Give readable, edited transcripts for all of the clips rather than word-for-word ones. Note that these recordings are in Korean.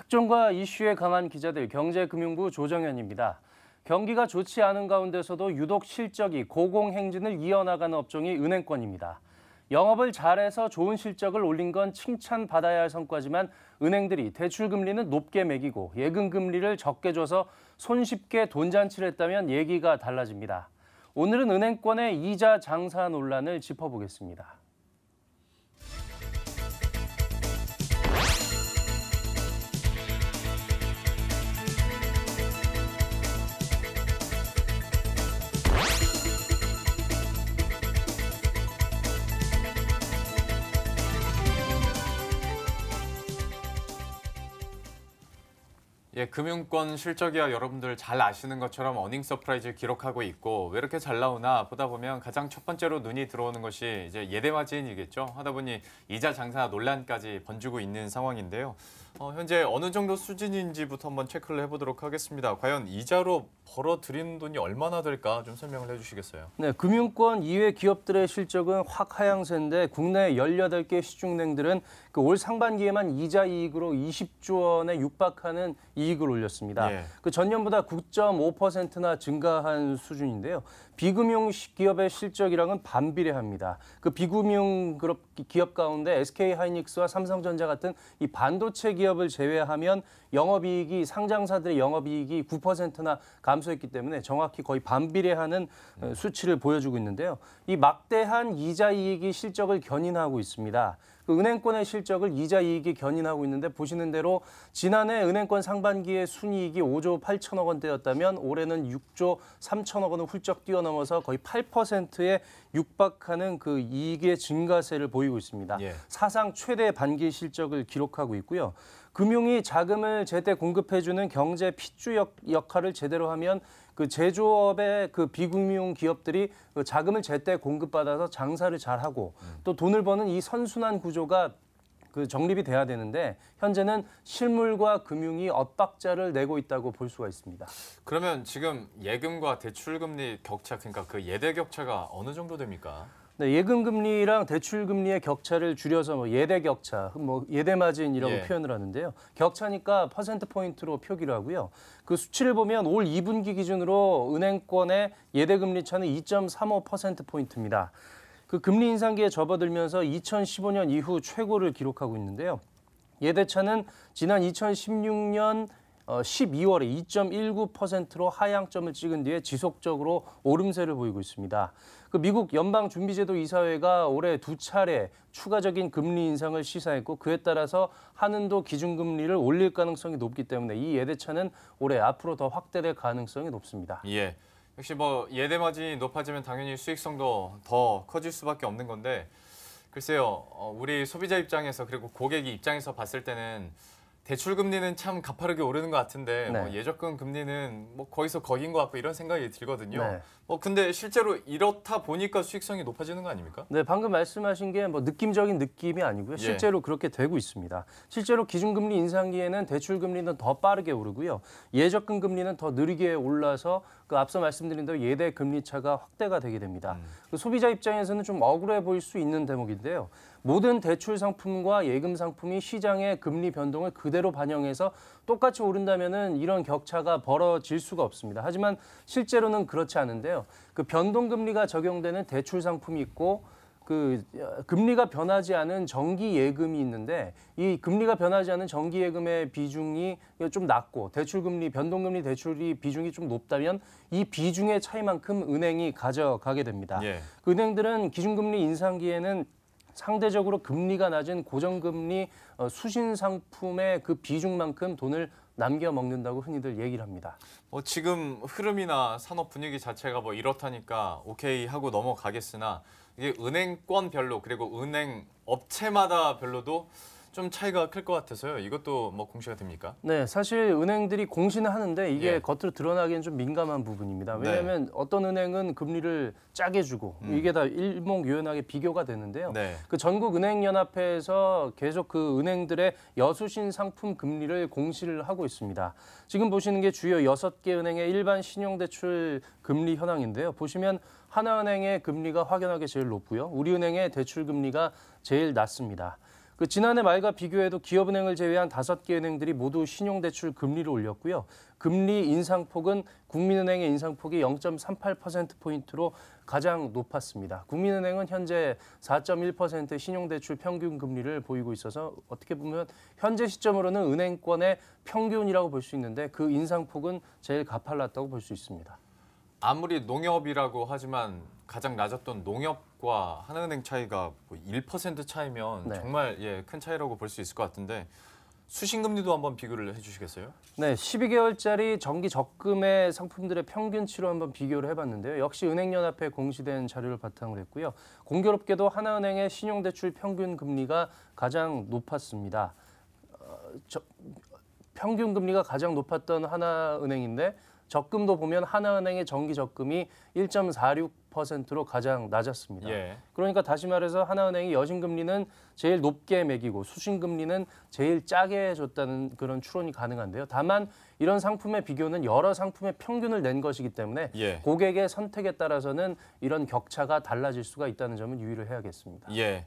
특종과 이슈에 강한 기자들 경제금융부 조정현입니다. 경기가 좋지 않은 가운데서도 유독 실적이 고공행진을 이어나가는 업종이 은행권입니다. 영업을 잘해서 좋은 실적을 올린 건 칭찬받아야 할 성과지만 은행들이 대출금리는 높게 매기고 예금금리를 적게 줘서 손쉽게 돈잔치를 했다면 얘기가 달라집니다. 오늘은 은행권의 이자 장사 논란을 짚어보겠습니다. 예, 금융권 실적이야 여러분들 잘 아시는 것처럼 어닝 서프라이즈를 기록하고 있고 왜 이렇게 잘 나오나 보다 보면 가장 첫 번째로 눈이 들어오는 것이 이제 예대 마진이겠죠. 하다 보니 이자 장사 논란까지 번지고 있는 상황인데요. 현재 어느 정도 수준인지부터 한번 체크를 해보도록 하겠습니다. 과연 이자로 벌어들이는 돈이 얼마나 될까 좀 설명을 해주시겠어요? 네, 금융권 이외 기업들의 실적은 확 하향세인데 국내 18개 시중은행들은 올 상반기에만 이자 이익으로 20조 원에 육박하는 이익을 올렸습니다. 예. 전년보다 9.5%나 증가한 수준인데요. 비금융 기업의 실적이랑은 반비례합니다. 비금융 기업 가운데 SK하이닉스와 삼성전자 같은 이 반도체 기업을 제외하면 영업이익이 상장사들의 영업이익이 9%나 감소했기 때문에 정확히 거의 반비례하는 수치를 보여주고 있는데요. 이 막대한 이자 이익이 실적을 견인하고 있습니다. 은행권의 실적을 이자 이익이 견인하고 있는데 보시는 대로 지난해 은행권 상반기의 순이익이 5조 8천억 원대였다면 올해는 6조 3천억 원을 훌쩍 뛰어넘어서 거의 8%에 육박하는 그 이익의 증가세를 보이고 있습니다. 예. 사상 최대 반기 실적을 기록하고 있고요. 금융이 자금을 제때 공급해주는 경제 핏줄 역할을 제대로 하면 제조업의 비금융 기업들이 자금을 제때 공급받아서 장사를 잘하고 또 돈을 버는 이 선순환 구조가 정립이 돼야 되는데 현재는 실물과 금융이 엇박자를 내고 있다고 볼 수가 있습니다. 그러면 지금 예금과 대출금리 격차, 그러니까 그 예대 격차가 어느 정도 됩니까? 네, 예금금리랑 대출금리의 격차를 줄여서 예대 격차, 예대 마진이라고 예. 표현을 하는데요. 격차니까 퍼센트포인트로 표기를 하고요. 그 수치를 보면 올 2분기 기준으로 은행권의 예대금리 차는 2.35%포인트입니다. 금리 인상기에 접어들면서 2015년 이후 최고를 기록하고 있는데요. 예대차는 지난 2016년 12월에 2.19%로 하향점을 찍은 뒤에 지속적으로 오름세를 보이고 있습니다. 미국 연방준비제도 이사회가 올해 2차례 추가적인 금리 인상을 시사했고 그에 따라서 한은도 기준금리를 올릴 가능성이 높기 때문에 이 예대차는 올해 앞으로 더 확대될 가능성이 높습니다. 예. 역시 예대 마진이 높아지면 당연히 수익성도 더 커질 수밖에 없는 건데 글쎄요. 우리 소비자 입장에서 그리고 고객 입장에서 봤을 때는 대출 금리는 참 가파르게 오르는 것 같은데 네. 예적금 금리는 거기서 거긴 것 같고 이런 생각이 들거든요. 네. 근데 실제로 이렇다 보니까 수익성이 높아지는 거 아닙니까? 네, 방금 말씀하신 게 느낌적인 느낌이 아니고요. 실제로 그렇게 되고 있습니다. 실제로 기준금리 인상기에는 대출금리는 더 빠르게 오르고요. 예적금 금리는 더 느리게 올라서 앞서 말씀드린 대로 예대 금리 차가 확대가 되게 됩니다. 소비자 입장에서는 좀 억울해 보일 수 있는 대목인데요. 모든 대출 상품과 예금 상품이 시장의 금리 변동을 그대로 반영해서 똑같이 오른다면은 이런 격차가 벌어질 수가 없습니다. 하지만 실제로는 그렇지 않은데요. 변동금리가 적용되는 대출 상품이 있고 금리가 변하지 않은 정기 예금이 있는데 이 금리가 변하지 않은 정기 예금의 비중이 좀 낮고 대출금리, 변동금리 대출이 비중이 좀 높다면 이 비중의 차이만큼 은행이 가져가게 됩니다. 예. 은행들은 기준금리 인상기에는 상대적으로 금리가 낮은 고정금리 수신 상품의 비중만큼 돈을 남겨 먹는다고 흔히들 얘기를 합니다. 지금 흐름이나 산업 분위기 자체가 이렇다니까 오케이 하고 넘어가겠으나 이게 은행권별로 그리고 은행 업체마다 별로도 좀 차이가 클 것 같아서요. 이것도 공시가 됩니까? 네, 사실 은행들이 공시는 하는데 이게 예. 겉으로 드러나기엔 좀 민감한 부분입니다. 왜냐하면 어떤 은행은 금리를 짜게 주고 이게 다 일목요연하게 비교가 되는데요. 네. 전국은행연합회에서 계속 은행들의 여수신 상품 금리를 공시를 하고 있습니다. 지금 보시는 게 주요 6개 은행의 일반 신용대출 금리 현황인데요. 보시면 하나은행의 금리가 확연하게 제일 높고요. 우리은행의 대출 금리가 제일 낮습니다. 그 지난해 말과 비교해도 기업은행을 제외한 5개 은행들이 모두 신용대출 금리를 올렸고요. 금리 인상폭은 국민은행의 인상폭이 0.38%포인트로 가장 높았습니다. 국민은행은 현재 4.1%의 신용대출 평균 금리를 보이고 있어서 어떻게 보면 현재 시점으로는 은행권의 평균이라고 볼 수 있는데 그 인상폭은 제일 가팔랐다고 볼 수 있습니다. 아무리 농협이라고 하지만 가장 낮았던 농협과 하나은행 차이가 뭐 1% 차이면 네. 정말 큰 차이라고 볼 수 있을 것 같은데 수신금리도 한번 비교를 해주시겠어요? 네, 12개월짜리 정기 적금의 상품들의 평균치로 한번 비교를 해봤는데요. 역시 은행연합회 공시된 자료를 바탕으로 했고요. 공교롭게도 하나은행의 신용대출 평균 금리가 가장 높았습니다. 평균 금리가 가장 높았던 하나은행인데 적금도 보면 하나은행의 정기 적금이 1.46%로 가장 낮았습니다. 예. 그러니까 다시 말해서 하나은행이 여신금리는 제일 높게 매기고 수신금리는 제일 짜게 줬다는 그런 추론이 가능한데요. 다만 이런 상품의 비교는 여러 상품의 평균을 낸 것이기 때문에 예. 고객의 선택에 따라서는 이런 격차가 달라질 수가 있다는 점은 유의를 해야겠습니다. 예.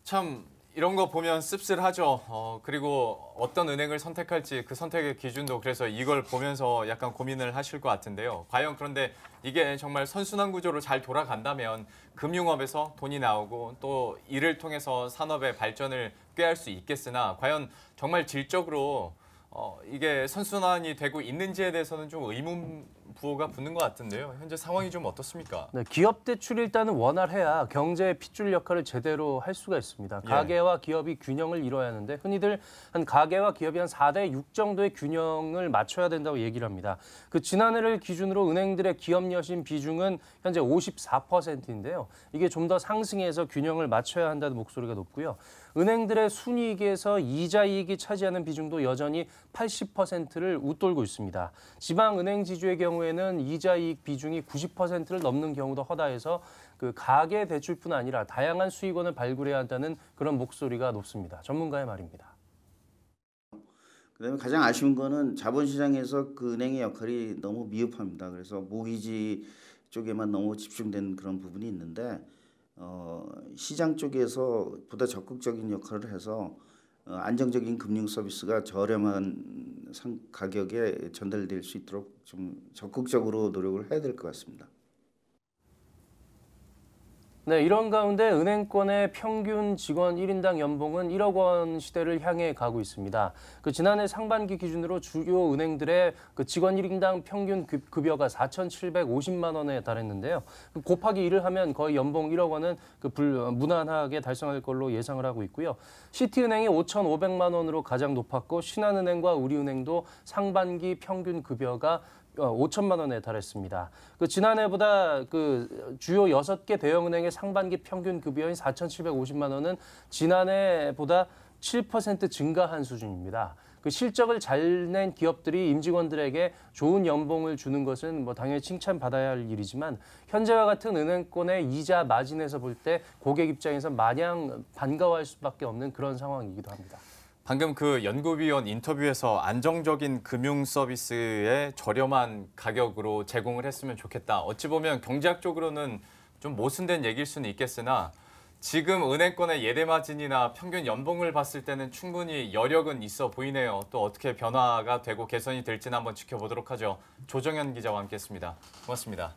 참 이런 거 보면 씁쓸하죠. 그리고 어떤 은행을 선택할지 그 선택의 기준도 그래서 이걸 보면서 약간 고민을 하실 것 같은데요. 과연 그런데 이게 정말 선순환 구조로 잘 돌아간다면 금융업에서 돈이 나오고 또 이를 통해서 산업의 발전을 꾀할 수 있겠으나 과연 정말 질적으로 이게 선순환이 되고 있는지에 대해서는 좀 의문 부호가 붙는 것 같은데요. 현재 상황이 좀 어떻습니까? 네, 기업 대출이 일단은 원활해야 경제의 핏줄 역할을 제대로 할 수가 있습니다. 가계와 기업이 균형을 이뤄야 하는데 흔히들 한 가계와 기업이 한 4대 6 정도의 균형을 맞춰야 된다고 얘기를 합니다. 그 지난해를 기준으로 은행들의 기업 여신 비중은 현재 54%인데요. 이게 좀 더 상승해서 균형을 맞춰야 한다는 목소리가 높고요. 은행들의 순이익에서 이자 이익이 차지하는 비중도 여전히 80%를 웃돌고 있습니다. 지방 은행 지주의 경우에는 이자 이익 비중이 90%를 넘는 경우도 허다해서 그 가계 대출뿐 아니라 다양한 수익원을 발굴해야 한다는 그런 목소리가 높습니다. 전문가의 말입니다. 그다음에 가장 아쉬운 거는 자본시장에서 그 은행의 역할이 너무 미흡합니다. 그래서 모기지 쪽에만 너무 집중된 그런 부분이 있는데 시장 쪽에서 보다 적극적인 역할을 해서 안정적인 금융 서비스가 저렴한 가격에 전달될 수 있도록 좀 적극적으로 노력을 해야 될 것 같습니다. 네, 이런 가운데 은행권의 평균 직원 1인당 연봉은 1억 원 시대를 향해 가고 있습니다. 그 지난해 상반기 기준으로 주요 은행들의 그 직원 1인당 평균 급여가 4,750만 원에 달했는데요. 곱하기 1을 하면 거의 연봉 1억 원은 무난하게 달성할 걸로 예상을 하고 있고요. 시티은행이 5,500만 원으로 가장 높았고 신한은행과 우리은행도 상반기 평균 급여가 5천만 원에 달했습니다. 그 지난해보다 그 주요 6개 대형은행의 상반기 평균 급여인 4,750만 원은 지난해보다 7% 증가한 수준입니다. 그 실적을 잘 낸 기업들이 임직원들에게 좋은 연봉을 주는 것은 뭐 당연히 칭찬받아야 할 일이지만 현재와 같은 은행권의 이자 마진에서 볼 때 고객 입장에서 마냥 반가워할 수밖에 없는 그런 상황이기도 합니다. 방금 그 연구위원 인터뷰에서 안정적인 금융 서비스에 저렴한 가격으로 제공을 했으면 좋겠다. 어찌 보면 경제학적으로는 좀 모순된 얘기일 수는 있겠으나 지금 은행권의 예대 마진이나 평균 연봉을 봤을 때는 충분히 여력은 있어 보이네요. 또 어떻게 변화가 되고 개선이 될지는 한번 지켜보도록 하죠. 조정현 기자와 함께했습니다. 고맙습니다.